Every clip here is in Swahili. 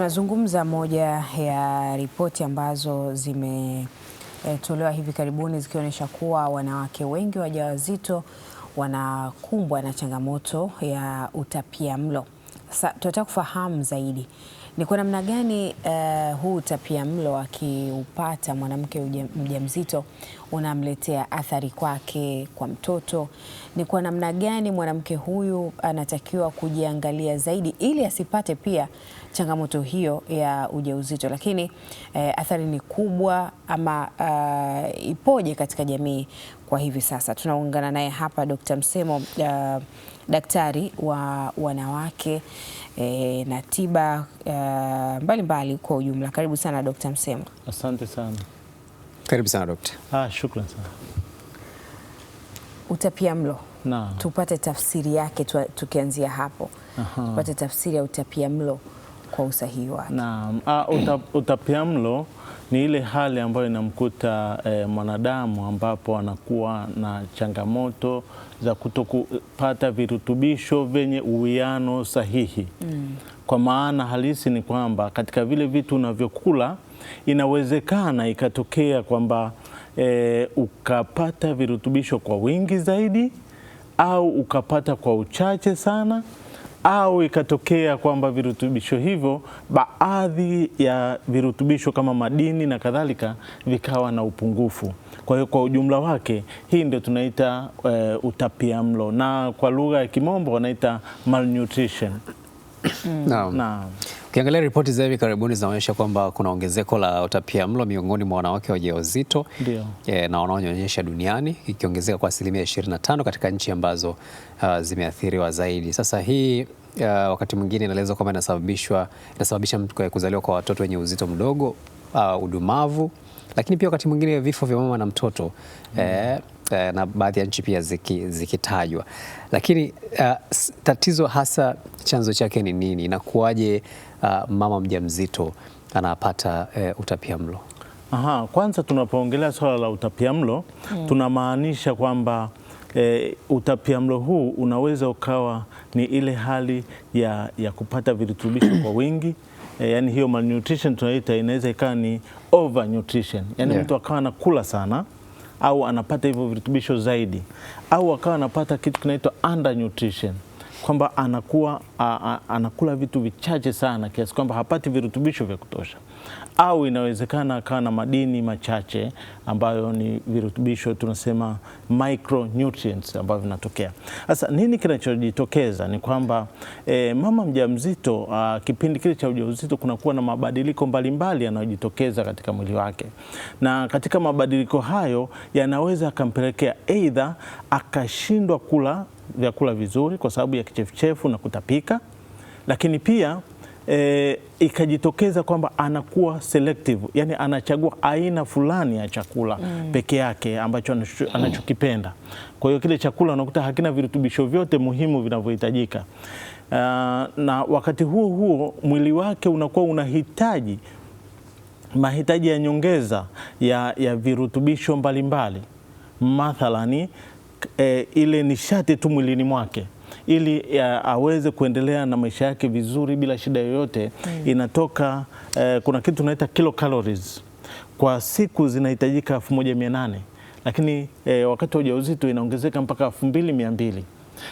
tunazungumza moja ya ripoti ambazo zimetolewa hivi karibuni zikionyesha kuwa wanawake wengi wajawazito wanakumbwa na changamoto ya utapiamlo. Sasa tunataka kufahamu zaidi ni kwa namna gani huu utapiamlo akiupata mwanamke mjamzito unamletea athari kwake, kwa mtoto. Ni kwa namna gani mwanamke huyu anatakiwa kujiangalia zaidi ili asipate pia changamoto hiyo ya ujauzito, lakini athari ni kubwa ama ipoje katika jamii kwa hivi sasa. Tunaungana naye hapa Dr. Msemo, daktari wa wanawake na tiba mbalimbali kwa ujumla. Karibu sana Dr. Msemo. Asante sana. Karibu sana Dr. Shukrani sana. Utapiamlo. Tupate tafsiri yake tukianzia hapo. Tupate tafsiri ya utapiamlo kwa usahihi wake. Naam. Utapiamlo ni ile hali ambayo inamkuta mwanadamu ambapo anakuwa na changamoto za kutokupata virutubisho vyenye uwiano sahihi. Kwa maana halisi ni kwamba katika vile vitu unavyokula inawezekana ikatokea kwamba ukapata virutubisho kwa wingi zaidi au ukapata kwa uchache sana, au ikatokea kwamba virutubisho hivyo, baadhi ya virutubisho kama madini na kadhalika vikawa na upungufu. Kwa hiyo kwa ujumla wake hii ndio tunaita utapiamlo, na kwa lugha ya Kimombo wanaita malnutrition. Naam. Ukiangalia ripoti za hivi karibuni zinaonyesha kwamba kuna ongezeko la utapiamlo miongoni mwa wanawake wajawazito na wanaonyonyesha duniani, ikiongezeka kwa 25% katika nchi ambazo zimeathiriwa zaidi. Sasa hii wakati mwingine inaelezwa kwamba inasababisha mtu kuzaliwa kwa watoto wenye uzito mdogo, udumavu, lakini pia wakati mwingine vifo vya mama na mtoto na baadhi ya nchi pia zikitajwa. Lakini tatizo hasa chanzo chake ni nini? Inakuwaje mama mjamzito anapata utapiamlo? Kwanza tunapoongelea swala la utapiamlo tunamaanisha kwamba utapiamlo huu unaweza ukawa ni ile hali ya kupata virutubisho kwa wingi. Yani hiyo malnutrition tunaita, inaweza ikawa ni overnutrition. Yani mtu akawa anakula sana au anapata hivyo virutubisho zaidi, au akawa anapata kitu kinaitwa undernutrition, kwamba anakula vitu vichache sana kiasi kwamba hapati virutubisho vya kutosha, au inawezekana akawa na madini machache ambayo ni virutubisho tunasema micronutrients ambavyo vinatokea. Sasa nini kinachojitokeza ni kwamba mama mjamzito kipindi kile cha ujauzito kunakuwa na mabadiliko mbalimbali yanayojitokeza katika mwili wake, na katika mabadiliko hayo yanaweza akampelekea aidha akashindwa kula vyakula vizuri kwa sababu ya kichefuchefu na kutapika, lakini pia ikajitokeza kwamba anakuwa selective, yani anachagua aina fulani ya chakula peke yake ambacho anachokipenda. Kwa hiyo kile chakula unakuta hakina virutubisho vyote muhimu vinavyohitajika, na wakati huo huo mwili wake unakuwa unahitaji mahitaji ya nyongeza ya virutubisho mbalimbali, mathalani ile nishati tu mwilini mwake ili aweze kuendelea na maisha yake vizuri bila shida yoyote. Inatoka kuna kitu tunaita kilocalories. Kwa siku zinahitajika 1800, lakini wakati wa ujauzito inaongezeka mpaka 2200.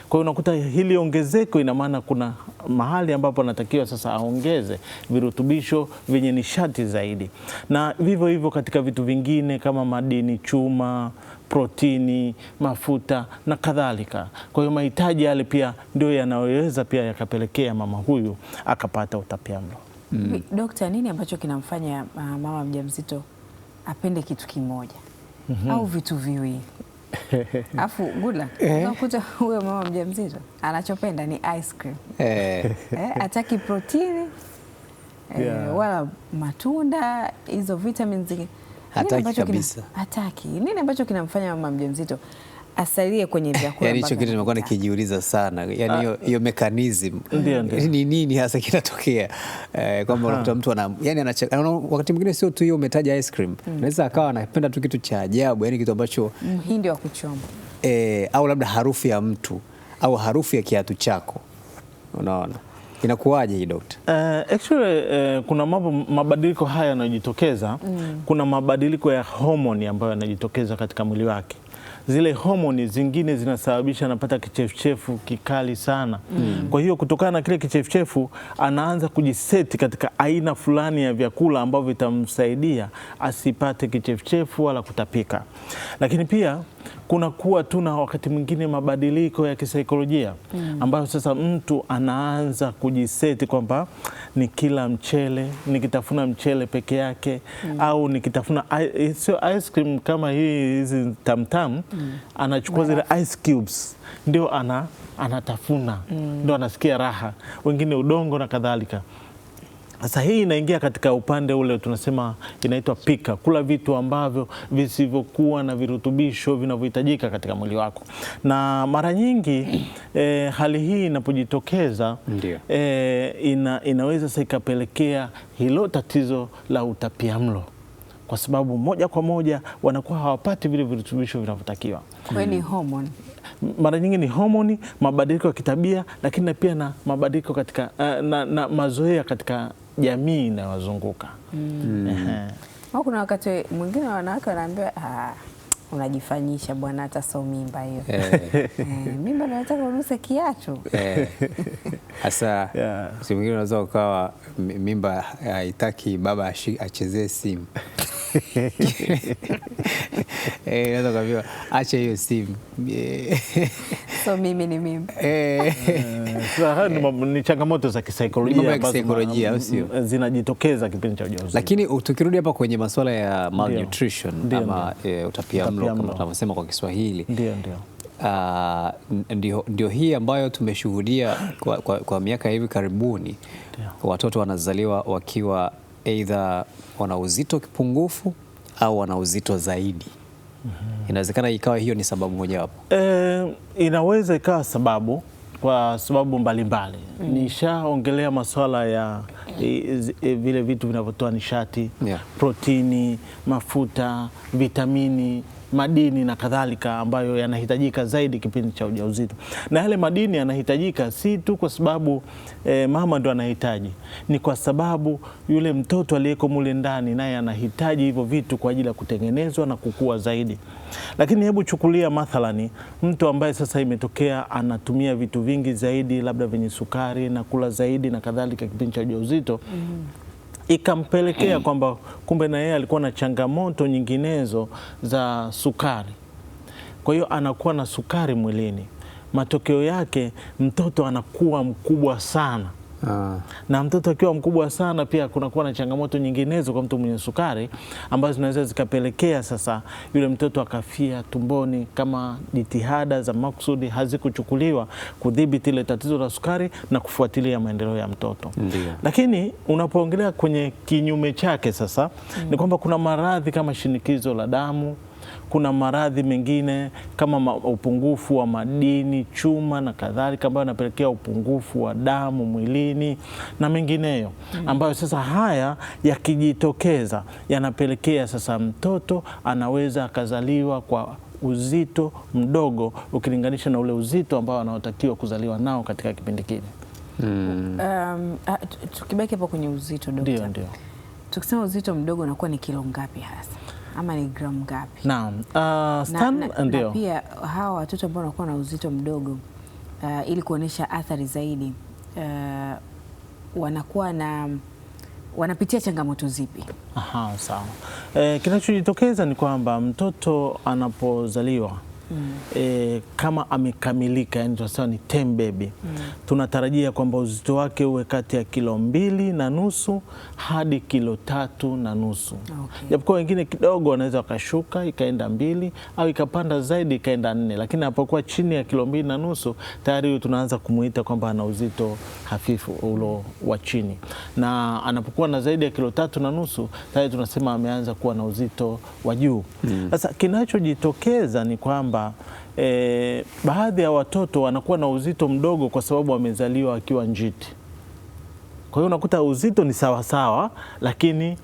Kwa hiyo unakuta hili ongezeko ina maana kuna mahali ambapo anatakiwa sasa aongeze virutubisho vyenye nishati zaidi, na vivyo hivyo katika vitu vingine kama madini chuma, protini, mafuta na kadhalika. Kwa hiyo mahitaji yale pia ndio yanaweza pia yakapelekea mama huyu akapata utapiamlo. Dokta, nini ambacho kinamfanya mama mjamzito apende kitu kimoja au vitu viwili? Afu gula unakuta huyo mama mjamzito anachopenda ni ice cream, hataki protini wala matunda, hizo vitamins hataki kabisa. Hataki. Nini ambacho kinamfanya mama mjamzito asalie kwenye vyakula? Yani hicho kitu nimekuwa nikijiuliza sana, yani hiyo mechanism ni nini hasa kinatokea, kwamba unakuta mtu wakati mwingine sio tu hiyo umetaja ice cream, anaweza akawa anapenda tu kitu cha ajabu, yani kitu ambacho mhindi wa kuchoma, au labda harufu ya mtu au harufu ya kiatu chako, unaona. Inakuwaje hii Dr.? Actually kuna mabadiliko haya yanayojitokeza. Kuna mabadiliko ya homoni ambayo yanajitokeza katika mwili wake. Zile homoni zingine zinasababisha anapata kichefuchefu kikali sana. Kwa hiyo kutokana na kile kichefuchefu anaanza kujiseti katika aina fulani ya vyakula ambavyo vitamsaidia asipate kichefuchefu wala kutapika. Lakini pia kuna kuwa tuna wakati mwingine mabadiliko ya kisaikolojia ambayo sasa mtu anaanza kujiseti kwamba nikila mchele, nikitafuna mchele peke yake au nikitafuna sio ice cream kama hizi tamtam, anachukua zile ice cubes ndio anatafuna, ndio anasikia raha, wengine udongo na kadhalika. Sasa hii inaingia katika upande ule tunasema inaitwa pika, kula vitu ambavyo visivyokuwa na virutubisho vinavyohitajika katika mwili wako. Na mara nyingi hali hii inapojitokeza inaweza sasa ikapelekea hilo tatizo la utapiamlo, kwa sababu moja kwa moja wanakuwa hawapati vile virutubisho vinavyotakiwa. Kwa ni hormone. Mara nyingi ni homoni, mabadiliko ya kitabia, lakini pia na mabadiliko katika na mazoea katika jamii inayowazunguka. Kuna wakati mwingine wanawake wanaambia unajifanyisha bwana, hata sio mimba hiyo. Mimba nataka unuse kiatu. Hasa si mwingine unaweza ukawa mimba haitaki baba achezee simu. Unaweza kuambiwa acha hiyo simu. So mimi ni mimba. Ni changamoto za kisaikolojia ambazo zinajitokeza kipindi cha ujauzito. Lakini tukirudi hapa kwenye masuala ya malnutrition ama utapiamlo kama tunavyosema kwa Kiswahili. Ndio hii ambayo tumeshuhudia kwa miaka hivi karibuni. Watoto wanazaliwa wakiwa aidha wana uzito kipungufu au wana uzito zaidi. Inawezekana ikawa hiyo ni sababu mojawapo. Inaweza ikawa sababu kwa sababu mbalimbali. Nishaongelea masuala ya vile vitu vinavyotoa nishati, protini, mafuta, vitamini, madini na kadhalika ambayo yanahitajika zaidi kipindi cha ujauzito. Na yale madini yanahitajika si tu kwa sababu mama ndo anahitaji, ni kwa sababu yule mtoto aliyeko mule ndani naye anahitaji hivyo vitu kwa ajili ya kutengenezwa na kukua zaidi. Lakini hebu chukulia mathalani mtu ambaye sasa imetokea anatumia vitu vingi zaidi, labda vyenye sukari na kula zaidi na kadhalika kipindi cha ujauzito, ikampelekea kwamba kumbe na yeye alikuwa na changamoto nyinginezo za sukari. Kwa hiyo anakuwa na sukari mwilini. Matokeo yake mtoto anakuwa mkubwa sana. Na mtoto akiwa mkubwa sana pia kunakuwa na changamoto nyinginezo kwa mtu mwenye sukari ambazo zinaweza zikapelekea sasa yule mtoto akafia tumboni kama jitihada za makusudi hazikuchukuliwa kudhibiti ile tatizo la sukari na kufuatilia maendeleo ya mtoto. Lakini unapoongelea kwenye kinyume chake sasa ni kwamba kuna maradhi kama shinikizo la damu, kuna maradhi mengine kama upungufu wa madini, chuma na kadhalika ambayo yanapelekea upungufu wa damu mwilini na mengineyo ambayo sasa haya yakijitokeza yanapelekea sasa mtoto anaweza akazaliwa kwa uzito mdogo ukilinganisha na ule uzito ambao anaotakiwa kuzaliwa nao katika kipindi kile. Tukibaki hapo kwenye uzito Dokta. Ndio. Tukisema uzito mdogo unakuwa ni kilo ngapi hasa? Ama ni gramu ngapi? Naam. Na pia hawa watoto ambao wanakuwa na uzito mdogo ili kuonesha athari zaidi wanapitia changamoto zipi? Sawa. Kinachojitokeza ni kwamba mtoto anapozaliwa kama amekamilika, yani tunasema ni term baby, tunatarajia kwamba uzito wake uwe kati ya kilo 2.5 hadi kilo 3.5. Japokuwa wengine kidogo wanaweza wakashuka ikaenda 2 au ikapanda zaidi ikaenda 4, lakini anapokuwa chini ya kilo 2.5 tayari huyo tunaanza kumuita kwamba ana uzito hafifu ulo wa chini, na anapokuwa na zaidi ya kilo 3.5 tayari tunasema ameanza kuwa na uzito wa juu. Sasa kinachojitokeza ni kwamba baadhi ya watoto wanakuwa na uzito mdogo kwa sababu wamezaliwa wakiwa njiti. Kwa hiyo unakuta uzito ni sawasawa lakini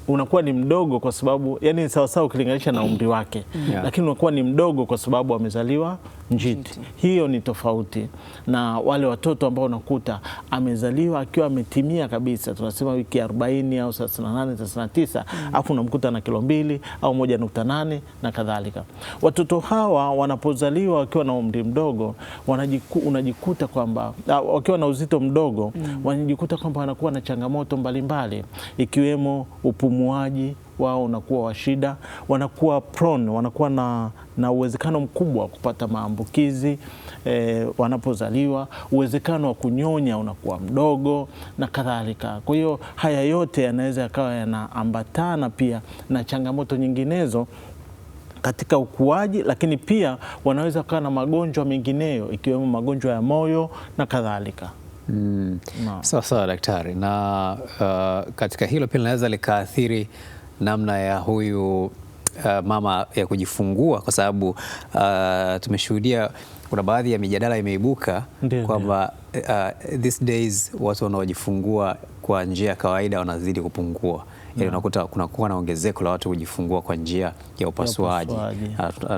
unakuwa ni mdogo kwa sababu yani sawasawa ukilinganisha na umri wake, lakini unakuwa ni mdogo kwa sababu wamezaliwa njiti. Hiyo ni tofauti na wale watoto ambao unakuta amezaliwa akiwa ametimia kabisa, tunasema wiki 40 au 38 39, afu unamkuta na kilo 2 au 1.8 na kadhalika. Watoto hawa wanapozaliwa wakiwa na umri mdogo, unajikuta kwamba wakiwa na uzito mdogo, wanajikuta kwamba wanakuwa na changamoto mbalimbali, ikiwemo upumuaji wao unakuwa wa shida, wanakuwa prone, wanakuwa na uwezekano mkubwa wa kupata maambukizi wanapozaliwa, uwezekano wa kunyonya unakuwa mdogo na kadhalika. Kwa hiyo haya yote yanaweza yakawa yanaambatana pia na changamoto nyinginezo katika ukuaji, lakini pia wanaweza kuwa na magonjwa mengineyo ikiwemo magonjwa ya moyo na kadhalika. Sawa daktari, na katika hilo pia linaweza likaathiri namna ya huyu mama ya kujifungua, kwa sababu tumeshuhudia kuna baadhi ya mijadala imeibuka kwamba these days watu wanaojifungua kwa njia ya kawaida wanazidi kupungua. Ili unakuta kunakuwa na ongezeko la watu kujifungua kwa njia ya upasuaji.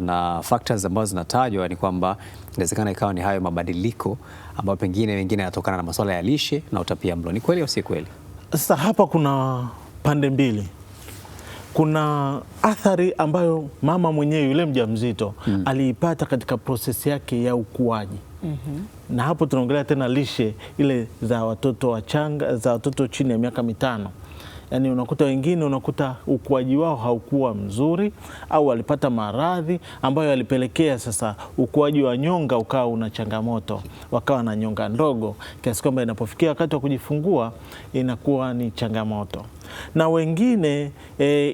Na factors ambazo zinatajwa ni kwamba inawezekana ikawa ni hayo mabadiliko ambayo pengine wengine yanatokana na masuala ya lishe na utapiamlo. Ni kweli au si kweli? Sasa hapa kuna pande mbili. Kuna athari ambayo mama mwenyewe yule mjamzito aliipata katika prosesi yake ya ukuaji. Na hapo tunaongelea tena lishe ile za watoto wachanga, za watoto chini ya miaka 5. Yaani unakuta wengine ukuaji wao haukuwa mzuri au walipata maradhi ambayo yalipelekea sasa ukuaji wa nyonga ukawa una changamoto, wakawa na nyonga ndogo kiasi kwamba inapofikia wakati wa kujifungua inakuwa ni changamoto. Na wengine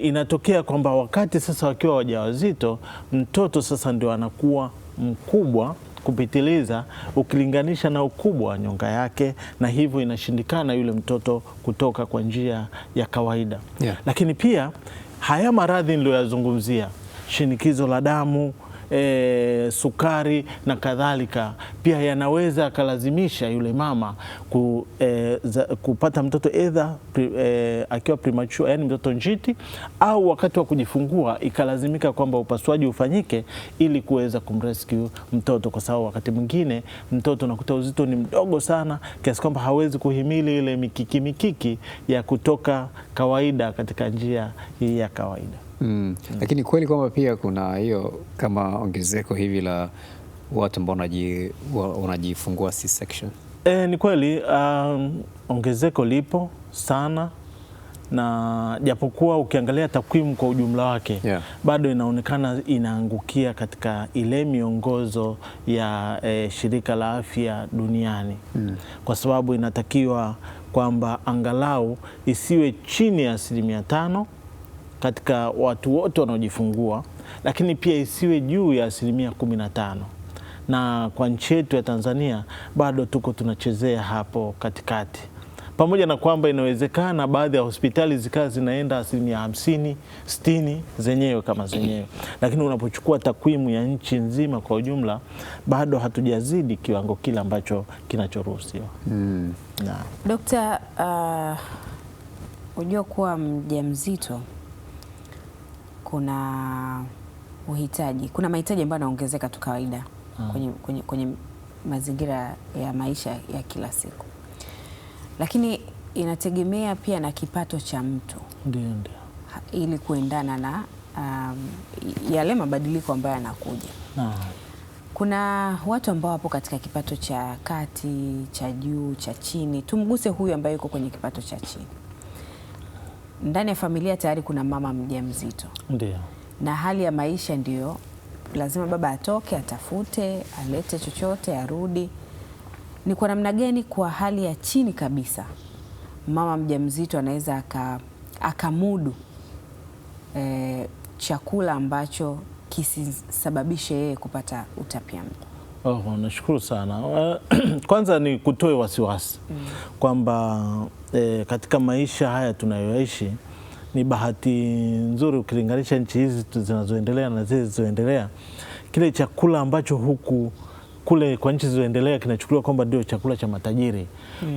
inatokea kwamba wakati sasa wakiwa wajawazito, mtoto sasa ndio anakuwa mkubwa kupitiliza ukilinganisha na ukubwa wa nyonga yake, na hivyo inashindikana yule mtoto kutoka kwa njia ya kawaida. Lakini pia haya maradhi niliyoyazungumzia, shinikizo la damu, sukari na kadhalika, pia yanaweza kalazimisha yule mama kupata mtoto either akiwa premature, yani mtoto njiti, au wakati wa kujifungua ikalazimika kwamba upasuaji ufanyike ili kuweza kumrescue mtoto, kwa sababu wakati mwingine mtoto unakuta uzito ni mdogo sana kiasi kwamba hawezi kuhimili ile mikiki ya kutoka kawaida katika njia hii ya kawaida. Lakini kweli kwamba pia kuna hiyo kama ongezeko hivi la watu ambao wanajifungua C-section? Ni kweli ongezeko lipo sana, na japokuwa ukiangalia takwimu kwa ujumla wake bado inaonekana inaangukia katika ile miongozo ya Shirika la Afya Duniani, kwa sababu inatakiwa kwamba angalau isiwe chini ya 5% katika watu wote wanaojifungua, lakini pia isiwe juu ya 15%. Na kwa nchi yetu ya Tanzania bado tuko tunachezea hapo katikati, pamoja na kwamba inawezekana baadhi ya hospitali zikawa zinaenda 50%, 60% zenyewe kama zenyewe, lakini unapochukua takwimu ya nchi nzima kwa ujumla bado hatujazidi kiwango kile ambacho kinachoruhusiwa. Dokta, unajua kuwa mjamzito kuna mahitaji ambayo yanaongezeka tu kawaida kwenye mazingira ya maisha ya kila siku, lakini inategemea pia na kipato cha mtu ili kuendana na yale mabadiliko ambayo yanakuja. Kuna watu ambao wapo katika kipato cha kati, cha juu, cha chini. Tumguse huyu ambaye yuko kwenye kipato cha chini. Ndani ya familia tayari kuna mama mjamzito. Na hali ya maisha ndio lazima baba atoke, atafute, alete chochote, arudi. Ni kwa namna gani kwa hali ya chini kabisa mama mjamzito anaweza akamudu chakula ambacho kisisababishe yeye kupata utapiamlo? Nashukuru sana. Kwanza ni kutoe wasiwasi kwamba katika maisha haya tunayoishi ni bahati nzuri ukilinganisha nchi hizi zinazoendelea na zile zisizoendelea. Kile chakula ambacho kule kwa nchi zilizoendelea kinachukuliwa kwamba ndio chakula cha matajiri,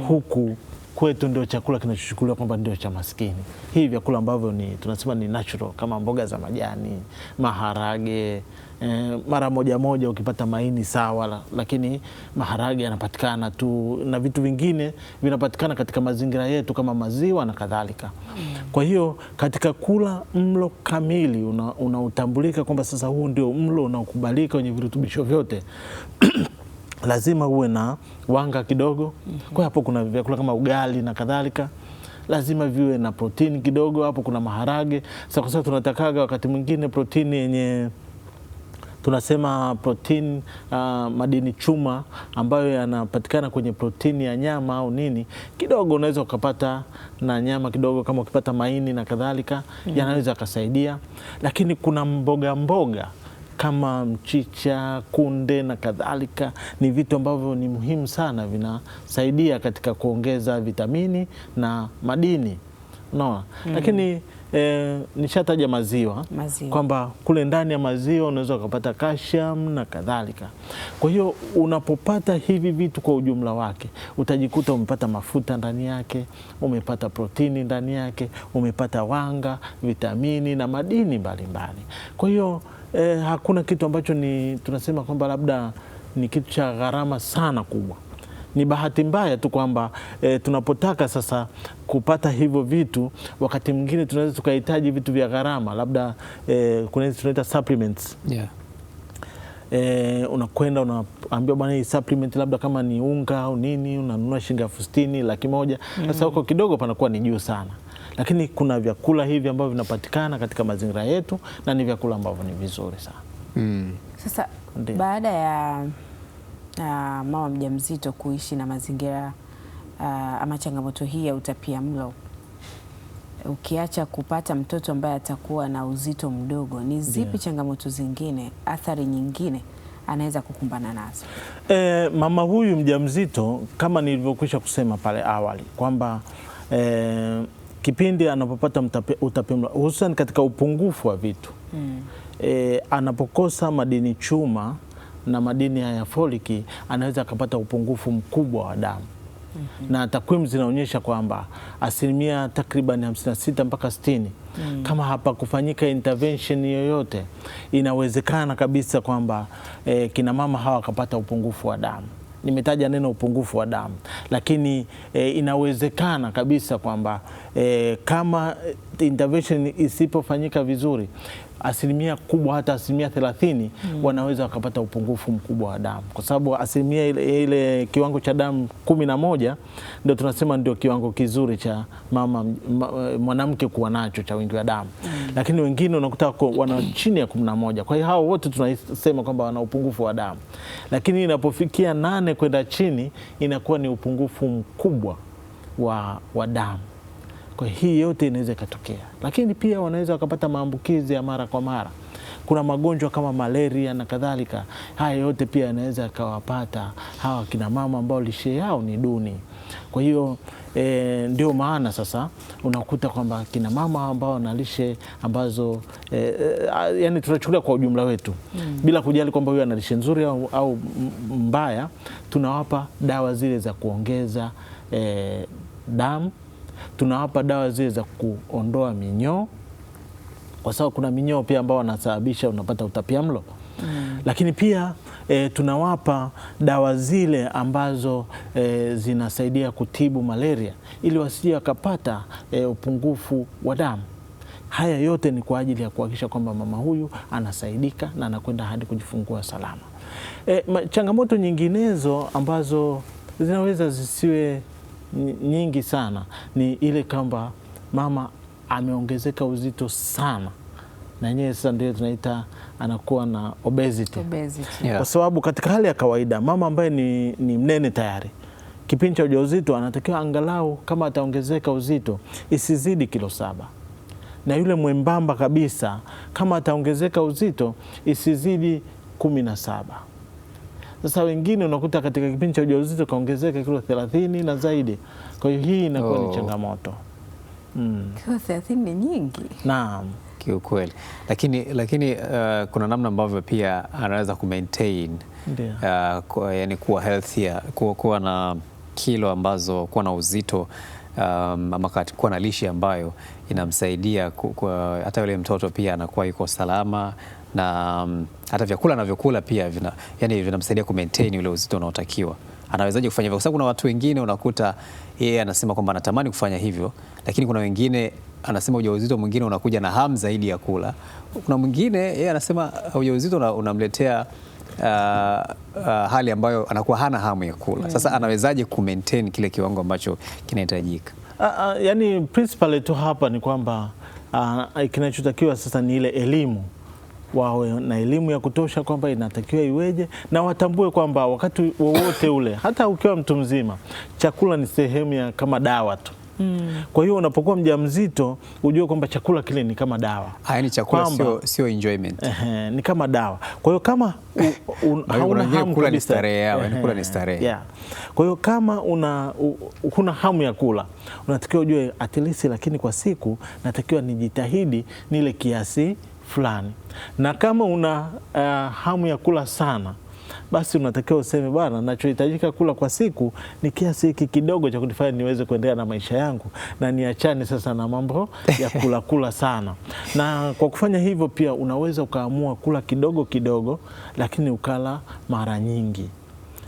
huku kwetu ndio chakula kinachochukuliwa kwamba ndio cha maskini. Hii vyakula ambavyo tunasema ni natural, kama mboga za majani, maharage, mara moja ukipata maini sawa, lakini maharage yanapatikana tu na vitu vingine vinapatikana katika mazingira yetu kama maziwa na kadhalika. Kwa hiyo katika kula mlo kamili unautambulika kwamba sasa huu ndio mlo unaokubalika wenye virutubisho vyote. Lazima uwe na wanga kidogo. Kwa hapo kuna vyakula kama ugali na kadhalika, lazima viwe na protini kidogo. Hapo kuna maharage. Sasa kwa sababu tunatakaga wakati mwingine protini yenye tunasema protini madini chuma ambayo yanapatikana kwenye protini ya nyama au nini, kidogo unaweza ukapata na nyama kidogo, kama ukipata maini na kadhalika yanaweza kusaidia. Lakini kuna mboga kama mchicha, kunde na kadhalika, ni vitu ambavyo ni muhimu sana, vinasaidia katika kuongeza vitamini na madini, unaona. Lakini nishataja maziwa. Kwamba kule ndani ya maziwa unaweza ukapata calcium na kadhalika. Kwa hiyo unapopata hivi vitu kwa ujumla wake, utajikuta umepata mafuta ndani yake, umepata protini ndani yake, umepata wanga, vitamini na madini mbalimbali. Kwa hiyo hakuna kitu ambacho tunasema kwamba labda ni kitu cha gharama sana kubwa. Ni bahati mbaya tu kwamba tunapotaka sasa kupata hivyo vitu, wakati mwingine tunaweza tukahitaji vitu vya gharama, labda kuna hizi tunaita supplements. Unakwenda unaambiwa bwana, hii supplement labda kama ni unga au nini, unanunua shilingi 60,000, 100,000. Sasa huko kidogo panakuwa ni juu sana. Lakini kuna vyakula hivi ambavyo vinapatikana katika mazingira yetu na ni vyakula ambavyo ni vizuri sana. Sasa baada ya mama mjamzito kuishi na mazingira ama changamoto hii ya utapiamlo, ukiacha kupata mtoto ambaye atakuwa na uzito mdogo, ni zipi changamoto zingine, athari nyingine anaweza kukumbana nazo? Mama huyu mjamzito, kama nilivyokwisha kusema pale awali kwamba kipindi anapopata utapiamlo, hususan katika upungufu wa vitu, anapokosa madini chuma na madini ya foliki, anaweza akapata upungufu mkubwa wa damu. Na takwimu zinaonyesha kwamba asilimia takriban 56 mpaka 60, kama hapa kufanyika intervention yoyote, inawezekana kabisa kwamba kina mama hawa wakapata upungufu wa damu. Nimetaja neno upungufu wa damu, lakini inawezekana kabisa kwamba kama intervention isipofanyika vizuri, asilimia kubwa, hata asilimia 30 wanaweza wakapata upungufu mkubwa wa damu, kwa sababu asilimia ile kiwango cha damu 11 ndio tunasema ndio kiwango kizuri cha mwanamke kuwa nacho cha wingi wa damu. Lakini wengine unakuta wana chini ya 11. Kwa hiyo hao wote tunasema kwamba wana upungufu wa damu, lakini inapofikia 8 kwenda chini inakuwa ni upungufu mkubwa wa damu. Kwa hii yote inaweza ikatokea, lakini pia wanaweza wakapata maambukizi ya mara kwa mara. Kuna magonjwa kama malaria na kadhalika. Haya yote pia yanaweza yakawapata hawa kina mama ambao lishe yao ni duni. Kwa hiyo ndio maana sasa unakuta kwamba kina mama ambao wana lishe ambazo yani tunachukulia kwa ujumla wetu, bila kujali kwamba huyu ana lishe nzuri au mbaya, tunawapa dawa zile za kuongeza damu, tunawapa dawa zile za kuondoa minyoo, kwa sababu kuna minyoo pia ambao wanasababisha unapata utapiamlo. Lakini pia tunawapa dawa zile ambazo zinasaidia kutibu malaria, ili wasije wakapata upungufu wa damu. Haya yote ni kwa ajili ya kuhakikisha kwamba mama huyu anasaidika na anakwenda hadi kujifungua salama. Changamoto nyinginezo ambazo zinaweza zisiwe nyingi sana ni ile kwamba mama ameongezeka uzito sana, na yenyewe sasa ndio tunaita anakuwa na obesity. Kwa sababu katika hali ya kawaida mama ambaye ni mnene tayari, kipindi cha ujauzito anatakiwa angalau kama ataongezeka uzito isizidi kilo 7, na yule mwembamba kabisa kama ataongezeka uzito isizidi 17. Sasa wengine unakuta katika kipindi cha ujauzito kaongezeka kilo 30 na zaidi. Kwa hiyo hii inakuwa ni changamoto. Kilo 30 ni nyingi. Naam, kiukweli. Lakini kuna namna ambavyo pia anaweza kumaintain yani kuwa healthier, kuwa na kilo ambazo, kuwa na uzito ama kuwa na lishe ambayo inamsaidia hata yule mtoto pia anakuwa yuko salama na hata vyakula anavyokula pia vinamsaidia ku maintain ule uzito unaotakiwa. Anawezaje kufanya hivyo? Kwa sababu kuna watu wengine unakuta yeye anasema kwamba anatamani kufanya hivyo, lakini kuna wengine anasema ujauzito mwingine unakuja na hamu zaidi ya kula. Kuna mwingine yeye anasema ujauzito unamletea hali ambayo anakuwa hana hamu ya kula. Sasa anawezaje ku maintain kile kiwango ambacho kinahitajika? Yani principally tu hapa ni kwamba kinachotakiwa sasa ni ile elimu, wawe na elimu ya kutosha kwamba inatakiwa iweje, na watambue kwamba wakati wowote ule, hata ukiwa mtu mzima, chakula ni sehemu ya kama dawa tu. Kwa hiyo unapokuwa mjamzito ujue kwamba chakula kile ni kama dawa. Yaani chakula sio enjoyment. Ni kama dawa. Kwa hiyo kama hauna hamu kula ni starehe yao, kula ni starehe. Yeah. Kwa hiyo kama huna hamu ya kula, unatakiwa ujue at least, lakini kwa siku natakiwa nijitahidi nile kiasi fulani. Na kama una hamu ya kula sana, basi unatakiwa useme bwana, nachohitajika kula kwa siku ni kiasi hiki kidogo cha kunifanya niweze kuendelea na maisha yangu, na niachane sasa na mambo ya kula sana. Na kwa kufanya hivyo pia unaweza ukaamua kula kidogo kidogo, lakini ukala mara nyingi.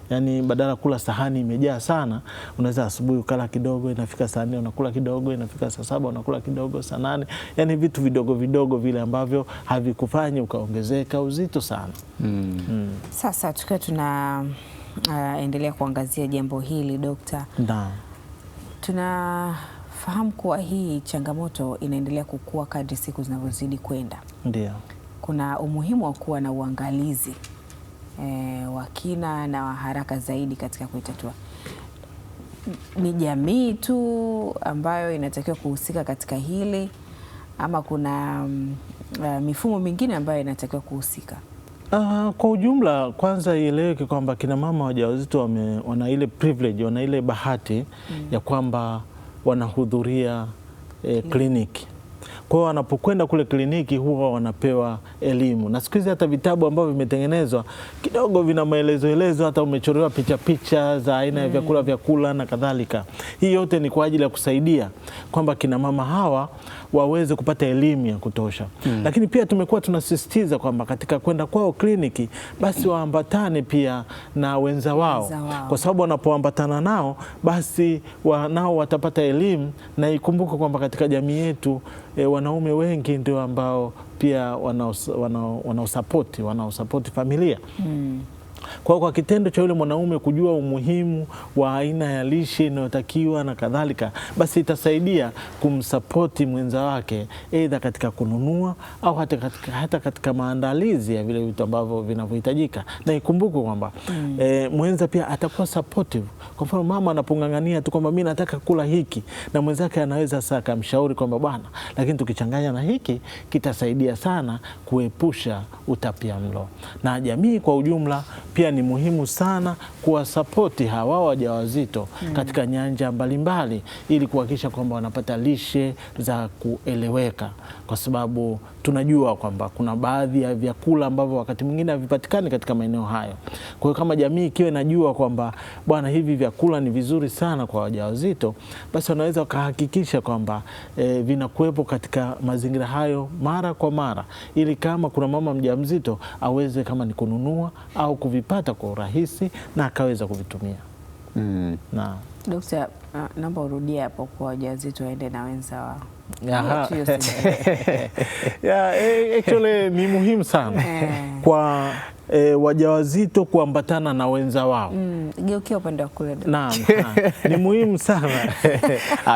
Yani badala kula sahani imejaa sana, unaweza asubuhi ukala kidogo, inafika saa 4 unakula kidogo, inafika saa 7 unakula kidogo, saa 8. Yani vitu vidogo vidogo vile ambavyo havikufanyi ukaongezeka uzito sana. Sasa tukiwa tunaendelea kuangazia jambo hili Dokta, tunafahamu kuwa hii changamoto inaendelea kukua kadri siku zinavyozidi kwenda. Ndio. Kuna umuhimu wa kuwa na uangalizi wa kina na wa haraka zaidi katika kuitatua. Ni jamii tu ambayo inatakiwa kuhusika katika hili, ama kuna mifumo mingine ambayo inatakiwa kuhusika? Kwa ujumla, kwanza ieleweke kwamba kina mama wajawazito wana ile privilege, wana ile bahati ya kwamba wanahudhuria kliniki. Kwa hiyo wanapokwenda kule kliniki huwa wanapewa elimu, na siku hizi hata vitabu ambavyo vimetengenezwa kidogo vina maelezo, hata umechorewa picha za aina ya vyakula na kadhalika. Hii yote ni kwa ajili ya kusaidia kwamba kina mama hawa waweze kupata elimu ya kutosha. Lakini pia tumekuwa tunasisitiza kwamba katika kwenda kwao kliniki basi waambatane pia na wenza wao, kwa sababu wanapoambatana nao basi nao watapata elimu. Na ikumbuke kwamba katika jamii yetu wanaume wengi ndio ambao pia wanaosapoti familia. Kwa kitendo cha yule mwanaume kujua umuhimu wa aina ya lishe inayotakiwa na kadhalika, basi itasaidia kumsapoti mwenza wake aidha katika kununua au hata katika maandalizi ya vile vitu ambavyo vinavyohitajika. Na ikumbuke kwamba mwenza pia atakuwa supportive. Kwa mfano mama anapong'ang'ania tu kwamba mimi nataka kula hiki, na mwenzake anaweza sasa kumshauri kwamba bwana, lakini tukichanganya na hiki kitasaidia sana kuepusha utapiamlo. Na jamii kwa ujumla pia ni muhimu sana kuwasapoti hawa wajawazito katika nyanja mbalimbali, ili kuhakikisha kwamba wanapata lishe za kueleweka, kwa sababu tunajua kwamba kuna baadhi ya vyakula ambavyo wakati mwingine havipatikani katika maeneo hayo. Kwa hiyo kama jamii ikiwa inajua kwamba bwana, hivi vyakula ni vizuri sana kwa wajawazito, basi wanaweza kuhakikisha kwamba vinakuwepo katika mazingira hayo mara kwa mara, ili kama kuna mama mjamzito aweze kama ni kununua au kuvipata kwa urahisi na akaweza kuvitumia. Na Dokta, naomba urudie hapo kwa wajawazito waende na wenza wao. Actually ni muhimu sana kwa wajawazito kuambatana na wenza wao. Geukia upande wa kule. Naam, ni muhimu sana.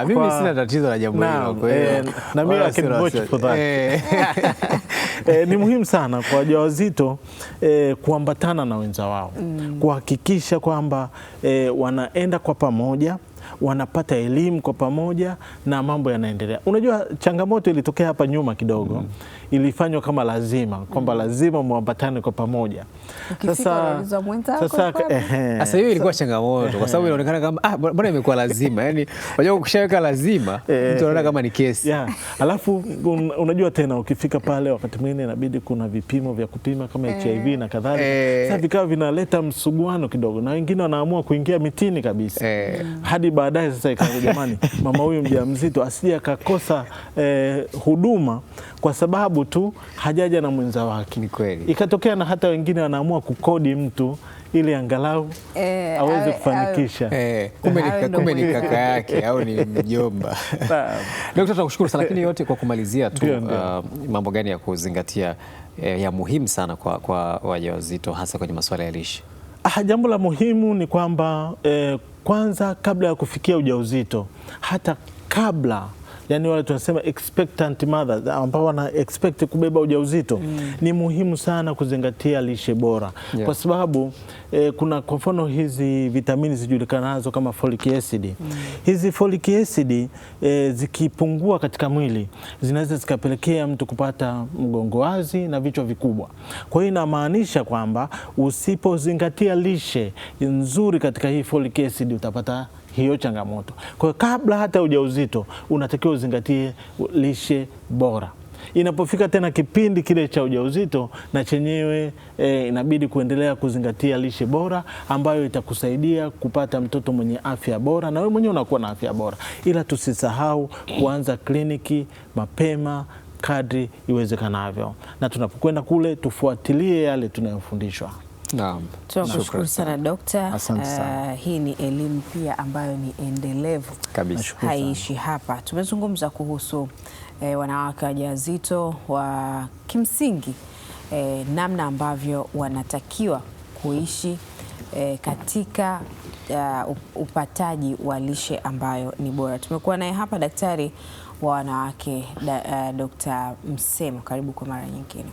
Mimi sina tatizo na jambo hilo, kwa hiyo na mimi I can watch for that. Ni muhimu sana kwa wajawazito kuambatana na wenza wao, kuhakikisha kwamba wanaenda kwa pamoja, wanapata elimu kwa pamoja na mambo yanaendelea. Unajua changamoto ilitokea hapa nyuma kidogo, ilifanywa kama lazima kwamba lazima muambatane kwa pamoja. Sasa hiyo ilikuwa changamoto kwa sababu inaonekana kama bwana imekuwa lazima. Yani unajua ukishaweka lazima mtu anaona kama ni kesi. Alafu unajua tena ukifika pale wakati mwingine inabidi kuna vipimo vya kupima kama HIV na kadhalika. Sasa vikao vinaleta msuguano kidogo, na wengine wanaamua kuingia mitini kabisa. Hadi baadaye sasa ikawa jamani, mama huyu mjamzito asije akakosa huduma kwa sababu tu hajaja na mwenza wake. Ni kweli. Ikatokea na hata wengine wanaamua kukodi mtu ili angalau aweze kufanikisha. Kumbe ni kaka yake au ni mjomba. Daktari, tunakushukuru sana, lakini yote kwa kumalizia tu, mambo gani ya kuzingatia ya muhimu sana kwa wajawazito hasa kwenye masuala ya lishe? Jambo la muhimu ni kwamba kwanza kabla ya kufikia ujauzito, hata kabla, yani wale tunasema expectant mothers ambao wana expect kubeba ujauzito, ni muhimu sana kuzingatia lishe bora, kwa sababu kuna kwa mfano hizi vitamini zijulikanazo kama folic acid. Hizi folic acid zikipungua katika mwili zinaweza zikapelekea mtu kupata mgongo wazi na vichwa vikubwa. Kwa hiyo inamaanisha kwamba usipozingatia lishe nzuri katika hii folic acid utapata hiyo changamoto. Kwa hiyo kabla hata ujauzito unatakiwa uzingatie lishe bora. Inapofika tena kipindi kile cha ujauzito na chenyewe inabidi kuendelea kuzingatia lishe bora ambayo itakusaidia kupata mtoto mwenye afya bora na wewe mwenyewe unakuwa na afya bora. Ila tusisahau kuanza kliniki mapema kadri iwezekanavyo, na tunapokwenda kule tufuatilie yale tunayofundishwa. Naam. Tunakushukuru sana Dokta. Asante sana. Hii ni elimu pia ambayo ni endelevu kabisa, haiishi hapa. Tumezungumza kuhusu wanawake wajawazito wa kimsingi, namna ambavyo wanatakiwa kuishi katika upataji wa lishe ambayo ni bora. Tumekuwa naye hapa daktari wa wanawake Dr. Msemo. Karibu kwa mara nyingine.